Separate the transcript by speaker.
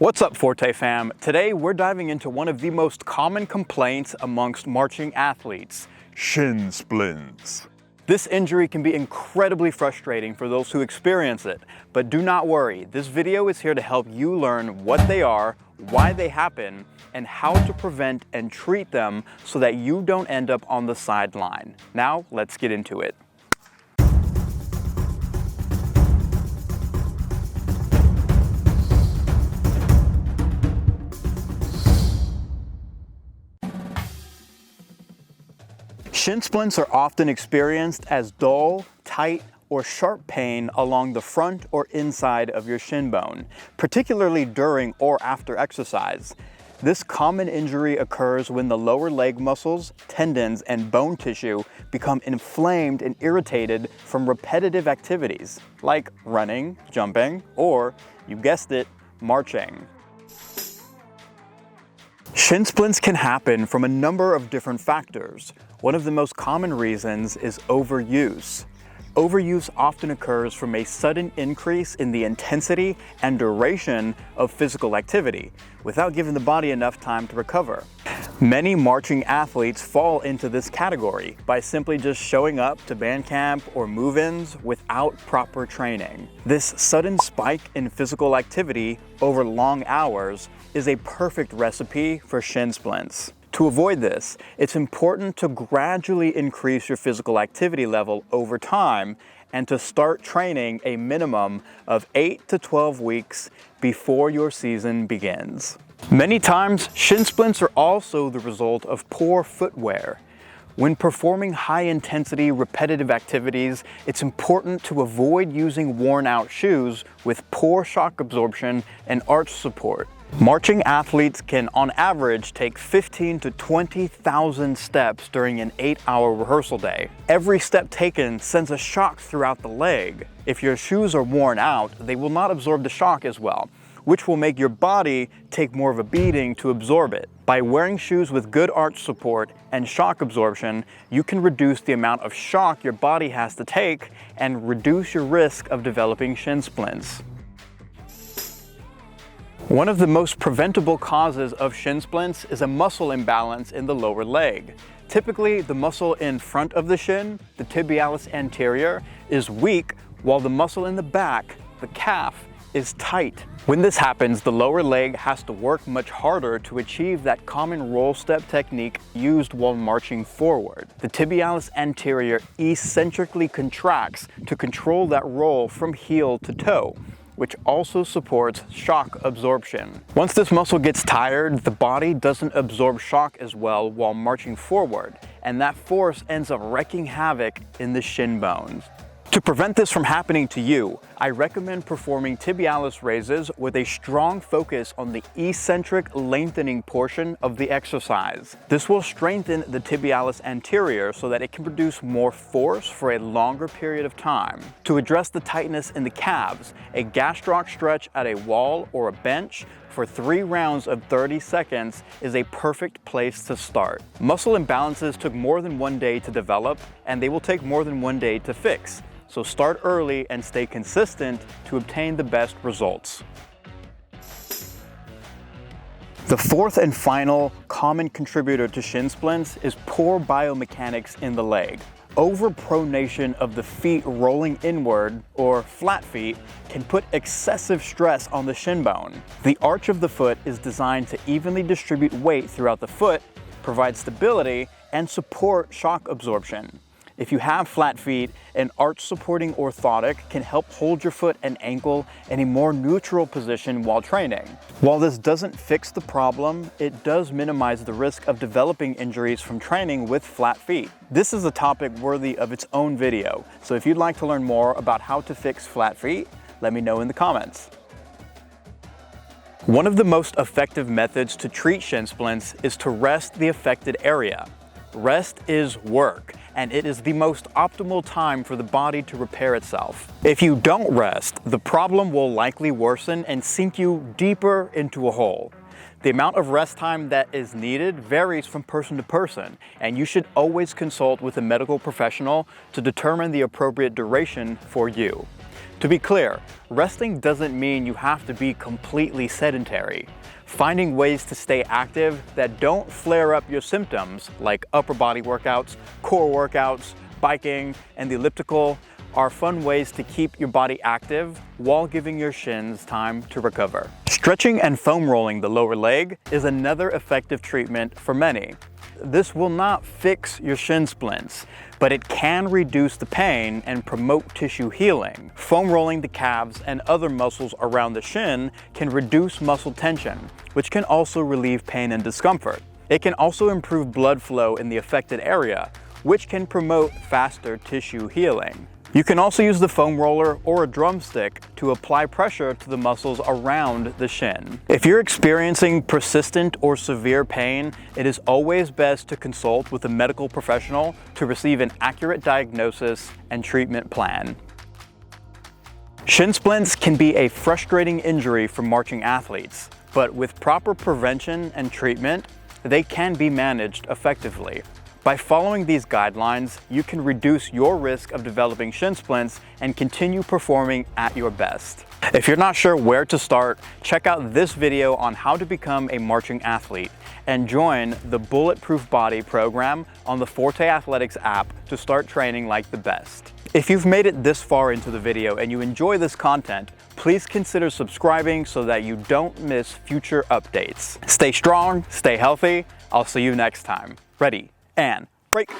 Speaker 1: What's up, Forte fam? Today we're diving into one of the most common complaints amongst marching athletes, shin splints. This injury can be incredibly frustrating for those who experience it, but do not worry, this video is here to help you learn what they are, why they happen, and how to prevent and treat them so that you don't end up on the sideline. Now, let's get into it. Shin splints are often experienced as dull, tight, or sharp pain along the front or inside of your shin bone, particularly during or after exercise. This common injury occurs when the lower leg muscles, tendons, and bone tissue become inflamed and irritated from repetitive activities like running, jumping, or, you guessed it, marching. Shin splints can happen from a number of different factors. One of the most common reasons is overuse. Overuse often occurs from a sudden increase in the intensity and duration of physical activity without giving the body enough time to recover. Many marching athletes fall into this category by simply just showing up to band camp or move-ins without proper training. This sudden spike in physical activity over long hours is a perfect recipe for shin splints. To avoid this, it's important to gradually increase your physical activity level over time and to start training a minimum of 8 to 12 weeks before your season begins. Many times, shin splints are also the result of poor footwear. When performing high-intensity, repetitive activities, it's important to avoid using worn-out shoes with poor shock absorption and arch support. Marching athletes can, on average, take 15 to 20,000 steps during an 8-hour rehearsal day. Every step taken sends a shock throughout the leg. If your shoes are worn out, they will not absorb the shock as well, which will make your body take more of a beating to absorb it. By wearing shoes with good arch support and shock absorption, you can reduce the amount of shock your body has to take and reduce your risk of developing shin splints. One of the most preventable causes of shin splints is a muscle imbalance in the lower leg. Typically, the muscle in front of the shin, the tibialis anterior, is weak, while the muscle in the back, the calf, is tight. When this happens, the lower leg has to work much harder to achieve that common roll step technique used while marching forward. The tibialis anterior eccentrically contracts to control that roll from heel to toe, which also supports shock absorption. Once this muscle gets tired, the body doesn't absorb shock as well while marching forward, and that force ends up wreaking havoc in the shin bones. To prevent this from happening to you, I recommend performing tibialis raises with a strong focus on the eccentric lengthening portion of the exercise. This will strengthen the tibialis anterior so that it can produce more force for a longer period of time. To address the tightness in the calves, a gastroc stretch at a wall or a bench for 3 rounds of 30 seconds is a perfect place to start. Muscle imbalances took more than 1 day to develop, and they will take more than 1 day to fix. So start early and stay consistent to obtain the best results. The fourth and final common contributor to shin splints is poor biomechanics in the leg. Overpronation of the feet rolling inward, or flat feet, can put excessive stress on the shin bone. The arch of the foot is designed to evenly distribute weight throughout the foot, provide stability, and support shock absorption. If you have flat feet, an arch-supporting orthotic can help hold your foot and ankle in a more neutral position while training. While this doesn't fix the problem, it does minimize the risk of developing injuries from training with flat feet. This is a topic worthy of its own video, so if you'd like to learn more about how to fix flat feet, let me know in the comments. One of the most effective methods to treat shin splints is to rest the affected area. Rest is work, and it is the most optimal time for the body to repair itself. If you don't rest, the problem will likely worsen and sink you deeper into a hole. The amount of rest time that is needed varies from person to person, and you should always consult with a medical professional to determine the appropriate duration for you. To be clear, resting doesn't mean you have to be completely sedentary. Finding ways to stay active that don't flare up your symptoms, like upper body workouts, core workouts, biking, and the elliptical, are fun ways to keep your body active while giving your shins time to recover. Stretching and foam rolling the lower leg is another effective treatment for many. This will not fix your shin splints, but it can reduce the pain and promote tissue healing. Foam rolling the calves and other muscles around the shin can reduce muscle tension, which can also relieve pain and discomfort. It can also improve blood flow in the affected area, which can promote faster tissue healing. You can also use the foam roller or a drumstick to apply pressure to the muscles around the shin. If you're experiencing persistent or severe pain, it is always best to consult with a medical professional to receive an accurate diagnosis and treatment plan. Shin splints can be a frustrating injury for marching athletes, but with proper prevention and treatment, they can be managed effectively. By following these guidelines, you can reduce your risk of developing shin splints and continue performing at your best. If you're not sure where to start, check out this video on how to become a marching athlete and join the Bulletproof Body program on the Forte Athletics app to start training like the best. If you've made it this far into the video and you enjoy this content, please consider subscribing so that you don't miss future updates. Stay strong, stay healthy. I'll see you next time. Ready and break.